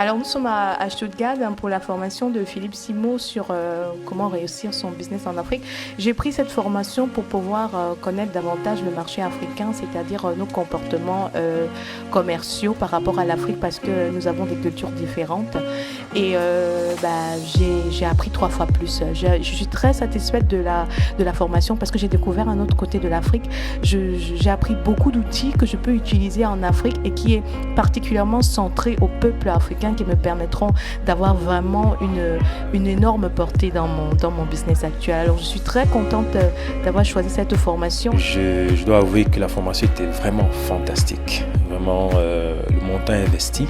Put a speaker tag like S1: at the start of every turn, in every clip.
S1: Alors nous sommes à Stuttgart pour la formation de Philippe Simo sur comment réussir son business en Afrique. J'ai pris cette formation pour pouvoir connaître davantage le marché africain, c'est-à-dire nos comportements commerciaux par rapport à l'Afrique parce que nous avons des cultures différentes. Et j'ai appris 3 fois plus. Je suis très satisfaite de la formation parce que j'ai découvert un autre côté de l'Afrique. J'ai appris beaucoup d'outils que je peux utiliser en Afrique et qui est particulièrement centré au peuple africain qui me permettront d'avoir vraiment une énorme portée dans mon business actuel. Alors je suis très contente d'avoir choisi cette formation.
S2: Je dois avouer que la formation était vraiment fantastique. Vraiment, le montant investi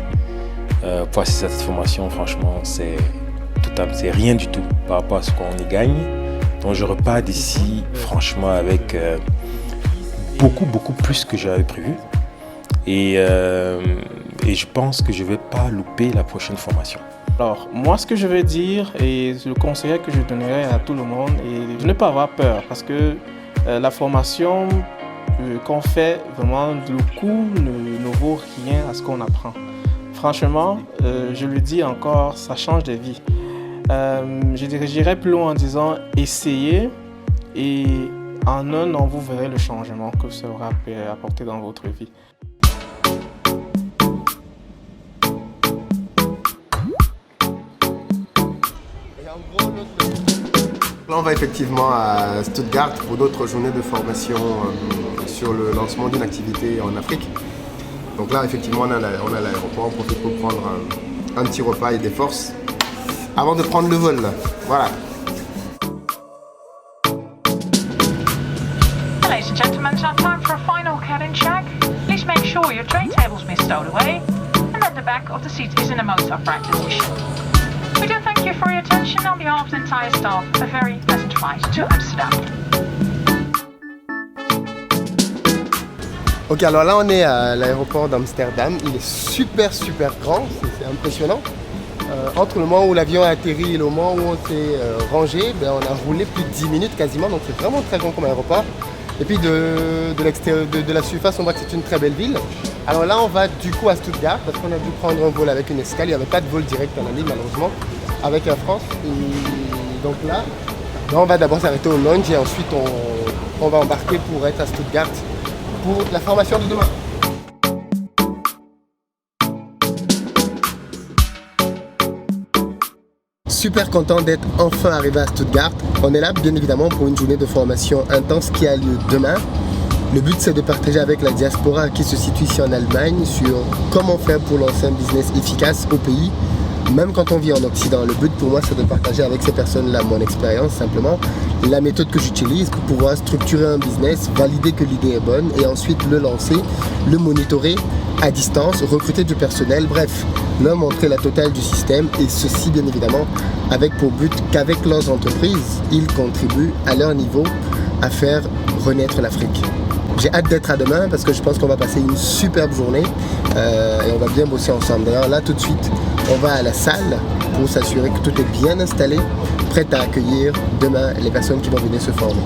S2: pour assister à cette formation, franchement, c'est rien du tout par rapport à ce qu'on y gagne. Donc je repars d'ici, franchement, avec beaucoup plus que j'avais prévu. Et je pense que je ne vais pas louper la prochaine formation.
S3: Alors, moi, ce que je vais dire et le conseil que je donnerais à tout le monde est de ne pas avoir peur parce que la formation qu'on fait, vraiment, le coût ne vaut rien à ce qu'on apprend. Franchement, je le dis encore, ça change des vies. J'irais plus loin en disant essayez et en un an, vous verrez le changement que ça aura apporté dans votre vie.
S4: Là, on va effectivement à Stuttgart pour d'autres journées de formation sur le lancement d'une activité en Afrique. Donc là, effectivement, on a l'aéroport, on profite pour prendre un petit repas et des forces avant de prendre le vol. Voilà.
S5: Ladies and gentlemen, it's now time for a final cabin check. Please make sure your tray tables been stowed away and that the back of the seat is in a most upright position. We do thank you for your attention on behalf of the entire staff. A very pleasant flight to Amsterdam.
S4: Ok, alors là on est à l'aéroport d'Amsterdam. Il est super grand, c'est impressionnant. Entre le moment où l'avion a atterri et le moment où on s'est rangé, on a roulé plus de 10 minutes quasiment, donc c'est vraiment très grand comme aéroport. Et puis de la surface, on voit que c'est une très belle ville. Alors là, on va du coup à Stuttgart parce qu'on a dû prendre un vol avec une escale. Il n'y avait pas de vol direct à la ligne malheureusement avec Air France. Et donc là, on va d'abord s'arrêter au lounge et ensuite on va embarquer pour être à Stuttgart pour la formation de demain. Super content d'être enfin arrivé à Stuttgart. On est là bien évidemment pour une journée de formation intense qui a lieu demain. Le but c'est de partager avec la diaspora qui se situe ici en Allemagne sur comment faire pour lancer un business efficace au pays, même quand on vit en Occident. Le but pour moi c'est de partager avec ces personnes-là mon expérience simplement, la méthode que j'utilise pour pouvoir structurer un business, valider que l'idée est bonne et ensuite le lancer, le monitorer à distance, recruter du personnel, bref, leur montrer la totale du système et ceci bien évidemment avec pour but qu'avec leurs entreprises, ils contribuent à leur niveau à faire renaître l'Afrique. J'ai hâte d'être à demain parce que je pense qu'on va passer une superbe journée et on va bien bosser ensemble. D'ailleurs là tout de suite, on va à la salle pour s'assurer que tout est bien installé, prêt à accueillir demain les personnes qui vont venir se former.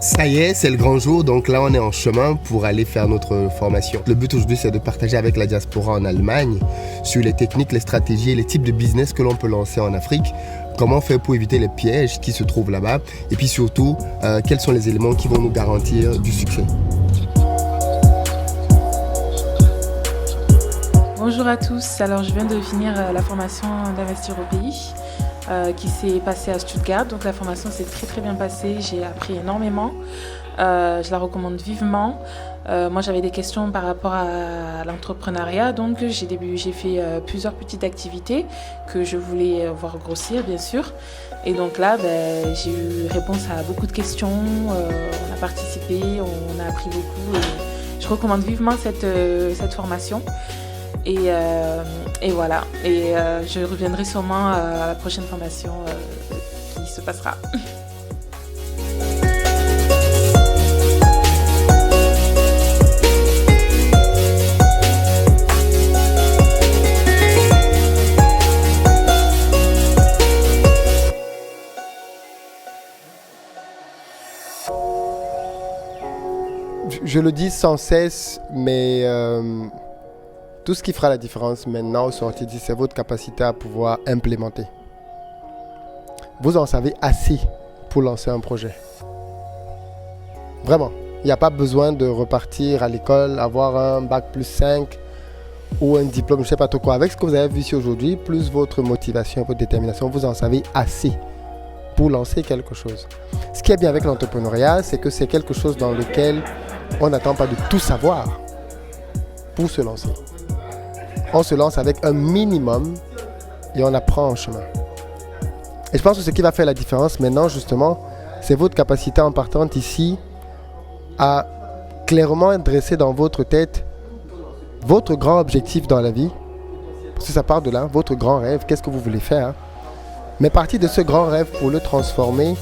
S4: Ça y est, c'est le grand jour, donc là on est en chemin pour aller faire notre formation. Le but aujourd'hui c'est de partager avec la diaspora en Allemagne sur les techniques, les stratégies et les types de business que l'on peut lancer en Afrique. Comment faire pour éviter les pièges qui se trouvent là-bas et puis surtout quels sont les éléments qui vont nous garantir du succès.
S1: Bonjour à tous, alors je viens de finir la formation d'investir au pays. Qui s'est passée à Stuttgart. Donc la formation s'est très bien passée, j'ai appris énormément, je la recommande vivement. Moi j'avais des questions par rapport à l'entrepreneuriat, donc j'ai fait plusieurs petites activités que je voulais voir grossir bien sûr. Et donc là j'ai eu réponse à beaucoup de questions, on a participé, on a appris beaucoup et je recommande vivement cette formation. Et voilà, et je reviendrai sûrement à la prochaine formation qui se passera.
S4: Je le dis sans cesse, mais tout ce qui fera la différence maintenant au sortir d'ici, c'est votre capacité à pouvoir implémenter. Vous en savez assez pour lancer un projet. Vraiment. Il n'y a pas besoin de repartir à l'école, avoir un bac plus 5 ou un diplôme, je ne sais pas trop quoi. Avec ce que vous avez vu ici aujourd'hui, plus votre motivation, votre détermination, vous en savez assez pour lancer quelque chose. Ce qui est bien avec l'entrepreneuriat, c'est que c'est quelque chose dans lequel on n'attend pas de tout savoir pour se lancer. On se lance avec un minimum et on apprend en chemin. Et je pense que ce qui va faire la différence maintenant, justement, c'est votre capacité en partant ici à clairement dresser dans votre tête votre grand objectif dans la vie. Parce que ça part de là, votre grand rêve, qu'est-ce que vous voulez faire. Mais partir de ce grand rêve pour le transformer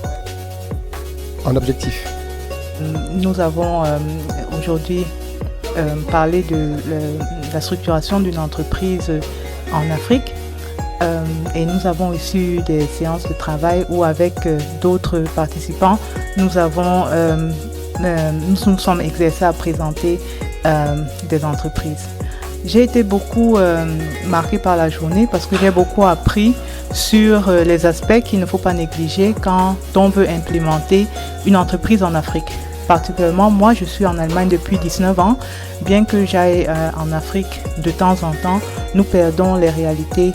S4: en objectif.
S6: Nous avons aujourd'hui parlé de la structuration d'une entreprise en Afrique. Et nous avons eu des séances de travail où avec d'autres participants, nous nous sommes exercés à présenter des entreprises. J'ai été beaucoup marquée par la journée parce que j'ai beaucoup appris sur les aspects qu'il ne faut pas négliger quand on veut implémenter une entreprise en Afrique. Particulièrement, moi, je suis en Allemagne depuis 19 ans. Bien que j'aille en Afrique de temps en temps, nous perdons les réalités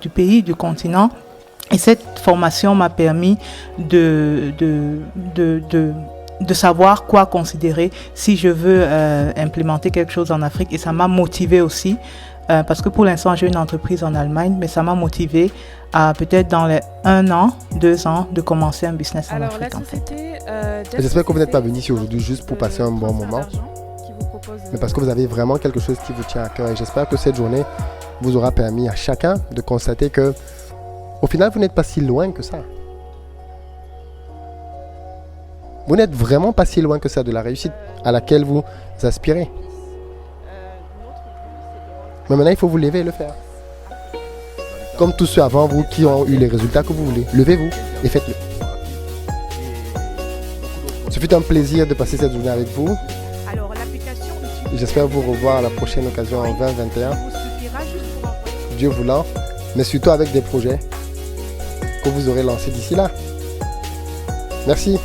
S6: du pays, du continent. Et cette formation m'a permis de savoir quoi considérer si je veux implémenter quelque chose en Afrique. Et ça m'a motivé aussi, parce que pour l'instant, j'ai une entreprise en Allemagne, mais ça m'a motivé à peut-être dans les 1 an, 2 ans, de commencer un business en Afrique.
S4: J'espère que vous n'êtes pas venu ici aujourd'hui juste pour passer un bon moment, mais parce que vous avez vraiment quelque chose qui vous tient à cœur. Et j'espère que cette journée vous aura permis à chacun de constater que, au final, vous n'êtes pas si loin que ça. Vous n'êtes vraiment pas si loin que ça de la réussite à laquelle vous aspirez. Mais maintenant, il faut vous lever et le faire. Comme tous ceux avant vous qui ont eu les résultats que vous voulez. Levez-vous et faites-le. Ce fut un plaisir de passer cette journée avec vous. J'espère vous revoir à la prochaine occasion en 2021. Dieu voulant, mais surtout avec des projets que vous aurez lancés d'ici là. Merci.